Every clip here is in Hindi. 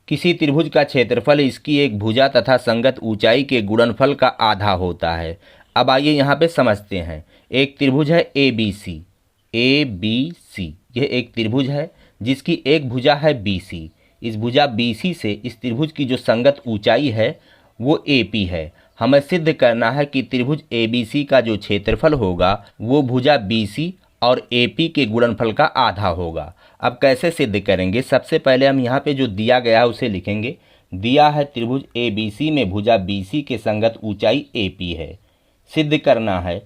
किसी त्रिभुज का क्षेत्रफल इसकी एक भुजा तथा संगत ऊंचाई के गुणनफल का आधा होता है। अब आइए यहाँ पे समझते हैं। एक त्रिभुज है ए बी सी। यह एक त्रिभुज है जिसकी एक भुजा है बी सी। इस भुजा बी सी से इस त्रिभुज की जो संगत ऊंचाई है वो ए पी है। हमें सिद्ध करना है कि त्रिभुज ए बी सी का जो क्षेत्रफल होगा वो भुजा बी सी और ए पी के गुणनफल का आधा होगा। अब कैसे सिद्ध करेंगे? सबसे पहले हम यहाँ पे जो दिया गया है उसे लिखेंगे। दिया है त्रिभुज ए बी सी में भुजा बी सी के संगत ऊंचाई ए पी है। सिद्ध करना है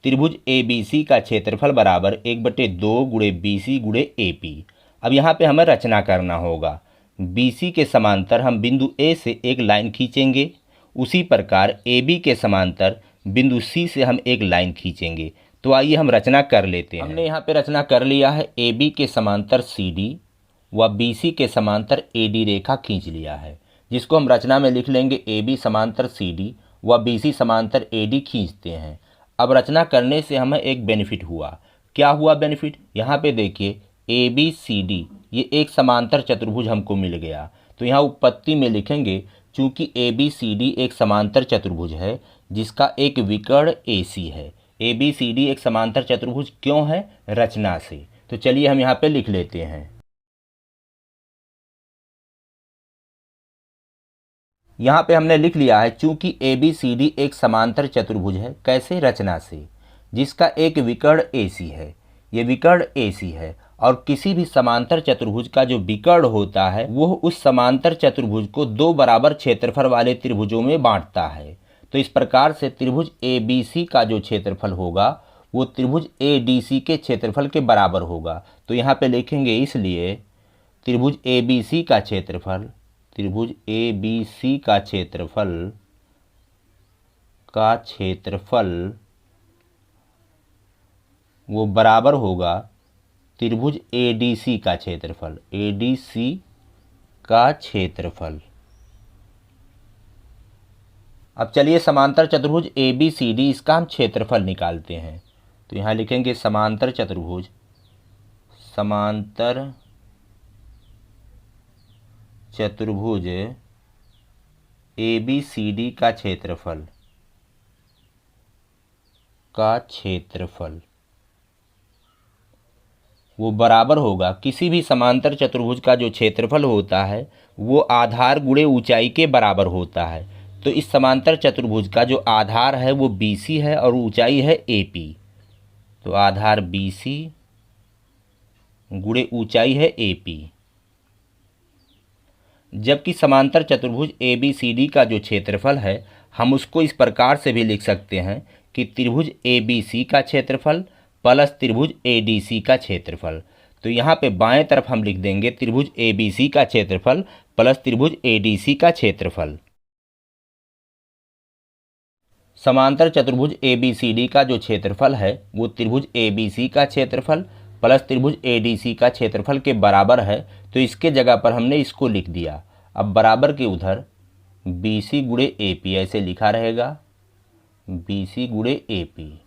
त्रिभुज ए बी सी का क्षेत्रफल बराबर 1/2 गुणे बी सी गुणे ए पी। अब यहाँ पे हमें रचना करना होगा। बी सी के समांतर हम बिंदु ए से एक लाइन खींचेंगे, उसी प्रकार ए बी के समांतर बिंदु सी से हम एक लाइन खींचेंगे। तो आइए हम रचना कर लेते हैं। हमने यहाँ पे रचना कर लिया है। ए बी के समांतर सी डी व बी सी के समांतर ए डी रेखा खींच लिया है, जिसको हम रचना में लिख लेंगे ए बी समांतर सी डी व बी सी समांतर ए डी खींचते हैं। अब रचना करने से हमें एक बेनिफिट हुआ। क्या हुआ बेनिफिट? यहाँ पे देखिए ए बी सी डी ये एक समांतर चतुर्भुज हमको मिल गया। तो यहाँ उत्पत्ति में लिखेंगे चूंकि ए बी सी डी एक समांतर चतुर्भुज है जिसका एक विकर्ण ए सी है। ए बी सी डी एक समांतर चतुर्भुज क्यों है? रचना से। तो चलिए हम यहाँ पे लिख लेते हैं। यहाँ पे हमने लिख लिया है चूंकि ए बी सी डी एक समांतर चतुर्भुज है। कैसे? रचना से। जिसका एक विकर्ण ए सी है। ये विकर्ण ए सी है और किसी भी समांतर चतुर्भुज का जो विकर्ण होता है वो उस समांतर चतुर्भुज को दो बराबर क्षेत्रफल वाले त्रिभुजों में बांटता है। तो इस प्रकार से त्रिभुज ए बी सी का जो क्षेत्रफल होगा वो त्रिभुज ए डी सी के क्षेत्रफल के बराबर होगा। तो यहाँ पे लिखेंगे इसलिए त्रिभुज ए बी सी का क्षेत्रफल वो बराबर होगा त्रिभुज ए डी सी का क्षेत्रफल। अब चलिए समांतर चतुर्भुज ए बी सी डी इसका हम क्षेत्रफल निकालते हैं। तो यहाँ लिखेंगे समांतर चतुर्भुज ए बी सी डी का क्षेत्रफल वो बराबर होगा, किसी भी समांतर चतुर्भुज का जो क्षेत्रफल होता है वो आधार गुणे ऊंचाई के बराबर होता है। तो इस समांतर चतुर्भुज का जो आधार है वो बी सी है और ऊंचाई है ए पी। तो आधार बी सी गुणे ऊंचाई है ए पी। जबकि समांतर चतुर्भुज ए बी सी डी का जो क्षेत्रफल है हम उसको इस प्रकार से भी लिख सकते हैं कि त्रिभुज ए बी सी का क्षेत्रफल प्लस त्रिभुज ए डी सी का क्षेत्रफल। तो यहाँ पे बाएं तरफ हम लिख देंगे त्रिभुज ए बी सी का क्षेत्रफल प्लस त्रिभुज ए डी सी का क्षेत्रफल। समांतर चतुर्भुज ए बी सी डी का जो क्षेत्रफल है वो त्रिभुज ए बी सी का क्षेत्रफल प्लस त्रिभुज ए डी सी का क्षेत्रफल के बराबर है। तो इसके जगह पर हमने इसको लिख दिया। अब बराबर के उधर बी सी गुणे ए पी ऐसे लिखा रहेगा, बी सी गुणे ए पी।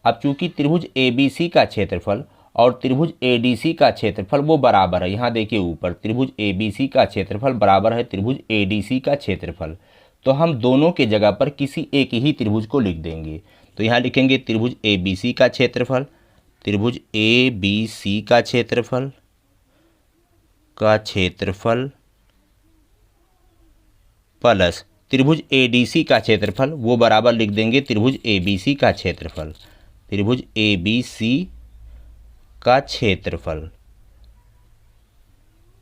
अब चूंकि त्रिभुज ए बी सी का क्षेत्रफल और त्रिभुज ए डी सी का क्षेत्रफल वो बराबर है। यहाँ देखिए ऊपर त्रिभुज ए बी सी का क्षेत्रफल बराबर है त्रिभुज ए डी सी का क्षेत्रफल। तो हम दोनों के जगह पर किसी एक ही त्रिभुज को लिख देंगे। तो यहाँ लिखेंगे त्रिभुज ए बी सी का क्षेत्रफल प्लस त्रिभुज ए डी सी का क्षेत्रफल वो बराबर लिख देंगे त्रिभुज ए बी सी का क्षेत्रफल।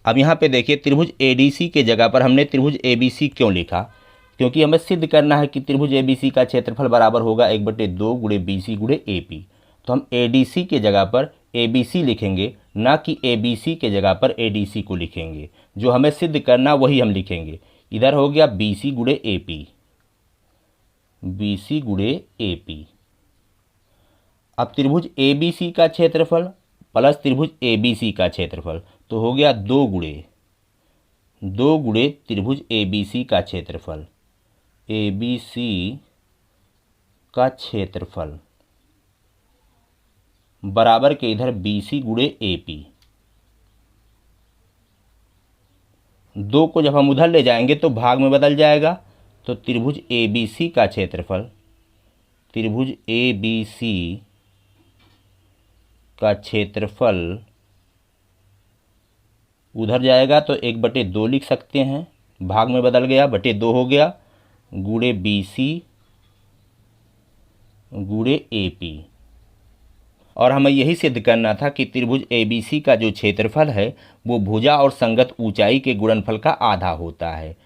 अब यहाँ पे देखिए त्रिभुज ए डी सी के जगह पर हमने त्रिभुज ए बी सी क्यों लिखा? क्योंकि हमें सिद्ध करना है कि त्रिभुज ए बी सी का क्षेत्रफल बराबर होगा 1/2 गुणे बी सी गुणे ए पी। तो हम ए डी सी के जगह पर ए बी सी लिखेंगे, ना कि ए बी सी के जगह पर ए डी सी को लिखेंगे। जो हमें सिद्ध करना वही हम लिखेंगे। इधर हो गया बी सी गुणे ए पी। अब त्रिभुज ए बी सी का क्षेत्रफल प्लस त्रिभुज ए बी सी का क्षेत्रफल तो हो गया 2 गुणे त्रिभुज ए बी सी का क्षेत्रफल, बराबर के इधर बी सी गुणे ए पी। 2 को जब हम उधर ले जाएंगे तो भाग में बदल जाएगा। तो त्रिभुज ए बी सी का क्षेत्रफल, त्रिभुज ए बी सी का क्षेत्रफल उधर जाएगा तो 1/2 लिख सकते हैं, भाग में बदल गया, बटे 2 हो गया, गुणे बी सी गुणे ए पी। और हमें यही सिद्ध करना था कि त्रिभुज ए बी सी का जो क्षेत्रफल है वो भुजा और संगत ऊंचाई के गुणनफल का आधा होता है।